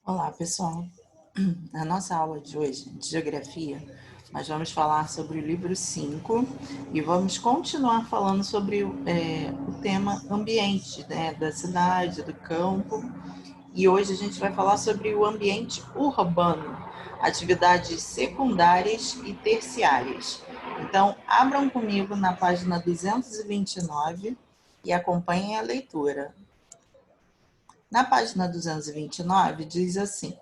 Olá, pessoal. Na nossa aula de hoje, de Geografia, nós vamos falar sobre o livro 5 e vamos continuar falando sobre o tema ambiente, né, da cidade, do campo. E hoje a gente vai falar sobre o ambiente urbano, atividades secundárias e terciárias. Então, abram comigo na página 229 e acompanhem a leitura. Na página 229 diz assim: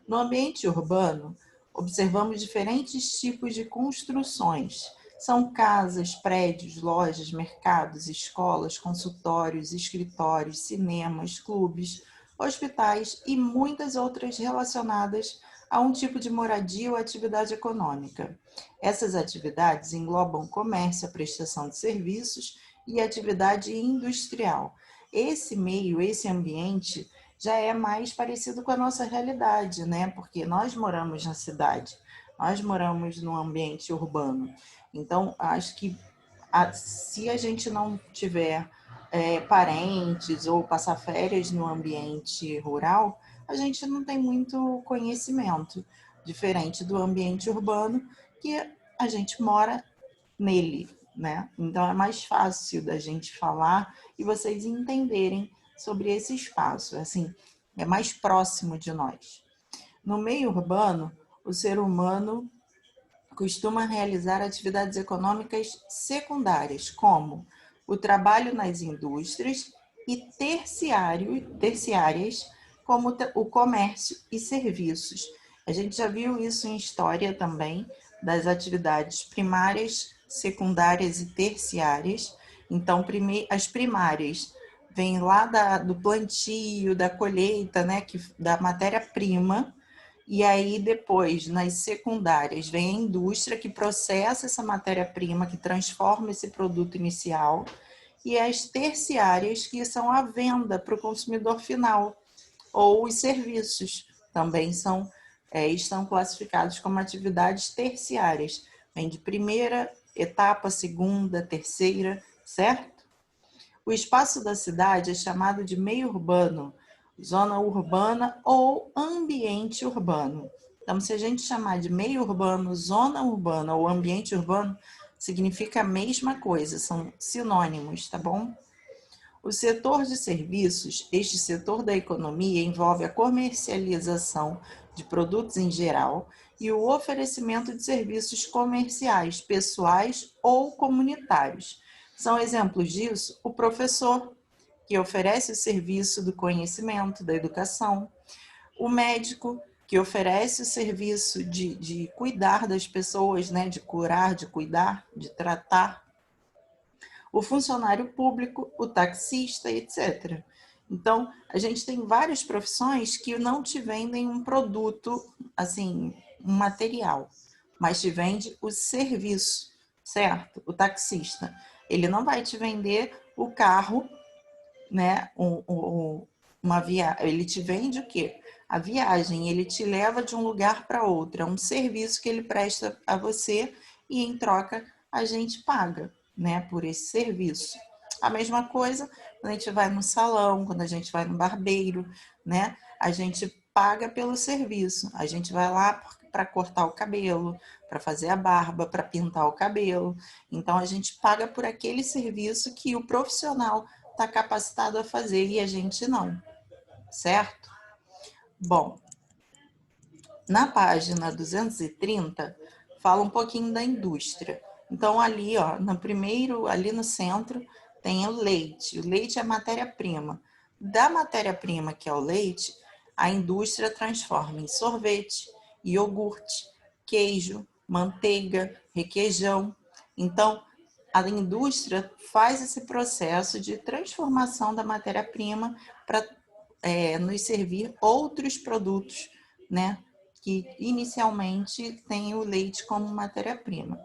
no ambiente urbano, observamos diferentes tipos de construções. São casas, prédios, lojas, mercados, escolas, consultórios, escritórios, cinemas, clubes, hospitais e muitas outras relacionadas a um tipo de moradia ou atividade econômica. Essas atividades englobam comércio, a prestação de serviços e atividade industrial. Esse meio, esse ambiente já é mais parecido com a nossa realidade, né? Porque nós moramos na cidade, nós moramos num ambiente urbano. Então, acho que se a gente não tiver parentes ou passar férias no ambiente rural, a gente não tem muito conhecimento, diferente do ambiente urbano, que a gente mora nele, né? Então é mais fácil da gente falar e vocês entenderem sobre esse espaço, assim, é mais próximo de nós. No meio urbano, o ser humano costuma realizar atividades econômicas secundárias, como o trabalho nas indústrias e terciárias, como o comércio e serviços. A gente já viu isso em história também, das atividades primárias, secundárias e terciárias. Então, as primárias vêm lá do plantio, da colheita, né, da matéria-prima, e aí depois, nas secundárias, vem a indústria que processa essa matéria-prima, que transforma esse produto inicial, e as terciárias, que são a venda para o consumidor final, ou os serviços, também estão classificados como atividades terciárias. Vem de primeira etapa, segunda, terceira, certo? O espaço da cidade é chamado de meio urbano, zona urbana ou ambiente urbano. Então, se a gente chamar de meio urbano, zona urbana ou ambiente urbano, significa a mesma coisa, são sinônimos, tá bom? O setor de serviços, este setor da economia, envolve a comercialização de produtos em geral e o oferecimento de serviços comerciais, pessoais ou comunitários. São exemplos disso o professor, que oferece o serviço do conhecimento, da educação, o médico, que oferece o serviço de cuidar das pessoas, né, de curar, de cuidar, de tratar, o funcionário público, o taxista, etc. Então, a gente tem várias profissões que não te vendem um produto, assim, um material, mas te vende o serviço, certo? O taxista, ele não vai te vender o carro, né? Ele te vende o quê? A viagem, ele te leva de um lugar para outro, é um serviço que ele presta a você e em troca a gente paga, né, por esse serviço. A mesma coisa quando a gente vai no salão, quando a gente vai no barbeiro, né? A gente paga pelo serviço. A gente vai lá para cortar o cabelo, para fazer a barba, para pintar o cabelo. Então a gente paga por aquele serviço que o profissional está capacitado a fazer e a gente não, certo? Bom, na página 230 fala um pouquinho da indústria. Então ali, ó, no primeiro, ali no centro, tem o leite. O leite é a matéria-prima. Da matéria-prima, que é o leite, a indústria transforma em sorvete, iogurte, queijo, manteiga, requeijão. Então, a indústria faz esse processo de transformação da matéria-prima para nos servir outros produtos, né? Que inicialmente tem o leite como matéria-prima.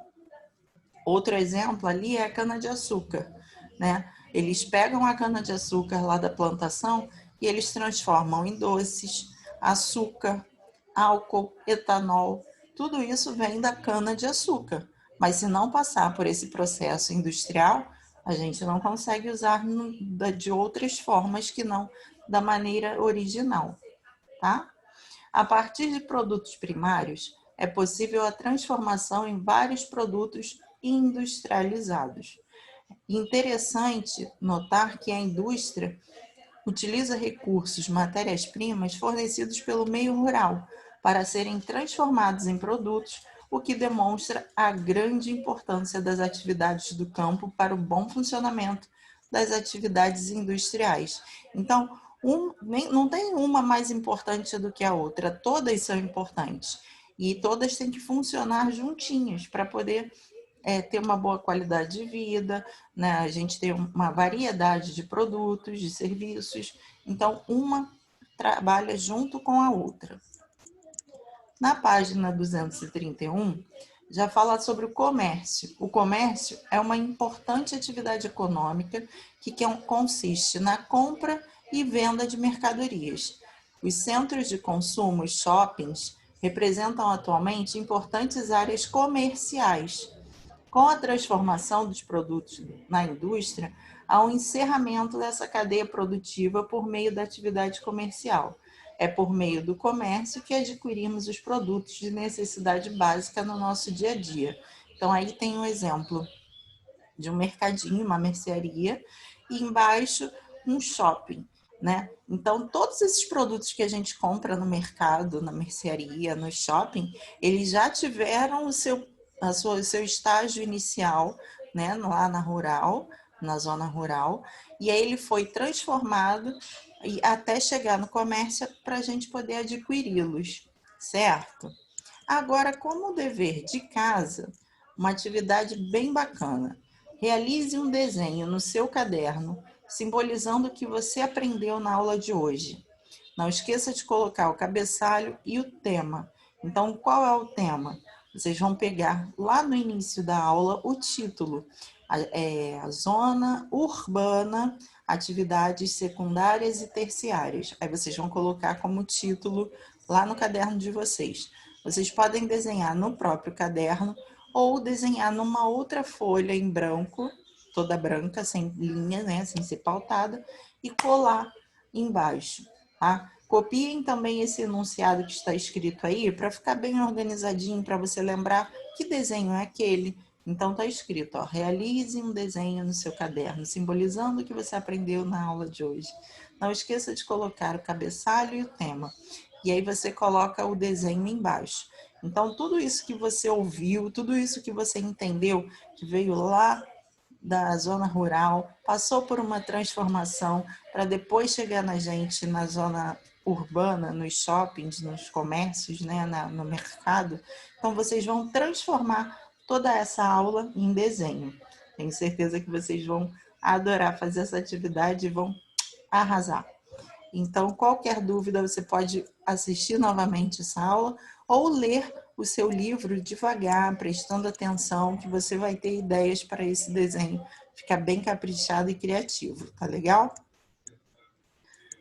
Outro exemplo ali é a cana-de-açúcar, né? Eles pegam a cana-de-açúcar lá da plantação e eles transformam em doces, açúcar, álcool, etanol. Tudo isso vem da cana-de-açúcar. Mas se não passar por esse processo industrial, a gente não consegue usar de outras formas que não da maneira original, tá? A partir de produtos primários, é possível a transformação em vários produtos industrializados. Interessante notar que a indústria utiliza recursos, matérias-primas fornecidos pelo meio rural para serem transformados em produtos, o que demonstra a grande importância das atividades do campo para o bom funcionamento das atividades industriais. Então, não tem uma mais importante do que a outra, todas são importantes e todas têm que funcionar juntinhas para poder ter uma boa qualidade de vida, né? A gente tem uma variedade de produtos, de serviços, então uma trabalha junto com a outra. Na página 231, já fala sobre o comércio. O comércio é uma importante atividade econômica que consiste na compra e venda de mercadorias. Os centros de consumo, os shoppings, representam atualmente importantes áreas comerciais. Com a transformação dos produtos na indústria, há um encerramento dessa cadeia produtiva por meio da atividade comercial. É por meio do comércio que adquirimos os produtos de necessidade básica no nosso dia a dia. Então, aí tem um exemplo de um mercadinho, uma mercearia, e embaixo um shopping, né? Então, todos esses produtos que a gente compra no mercado, na mercearia, no shopping, eles já tiveram o seu estágio inicial, né, lá na zona rural, e aí ele foi transformado até chegar no comércio para a gente poder adquiri-los, certo? Agora, como dever de casa, uma atividade bem bacana. Realize um desenho no seu caderno, simbolizando o que você aprendeu na aula de hoje. Não esqueça de colocar o cabeçalho e o tema. Então, qual é o tema? Vocês vão pegar lá no início da aula o título, a zona urbana, atividades secundárias e terciárias. Aí vocês vão colocar como título lá no caderno de vocês. Vocês podem desenhar no próprio caderno ou desenhar numa outra folha em branco, toda branca, sem linha, né, sem ser pautada, e colar embaixo, tá? Copiem também esse enunciado que está escrito aí para ficar bem organizadinho, para você lembrar que desenho é aquele. Então está escrito, ó, realize um desenho no seu caderno, simbolizando o que você aprendeu na aula de hoje. Não esqueça de colocar o cabeçalho e o tema. E aí você coloca o desenho embaixo. Então, tudo isso que você ouviu, tudo isso que você entendeu, que veio lá da zona rural, passou por uma transformação para depois chegar na gente na zona urbana, nos shoppings, nos comércios, né, no mercado. Então, vocês vão transformar toda essa aula em desenho. Tenho certeza que vocês vão adorar fazer essa atividade e vão arrasar. Então, qualquer dúvida, você pode assistir novamente essa aula ou ler o seu livro devagar, prestando atenção, que você vai ter ideias para esse desenho ficar bem caprichado e criativo, tá legal?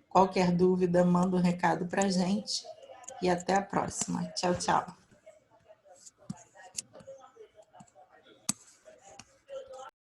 Qualquer dúvida, manda um recado para a gente e até a próxima. Tchau, tchau.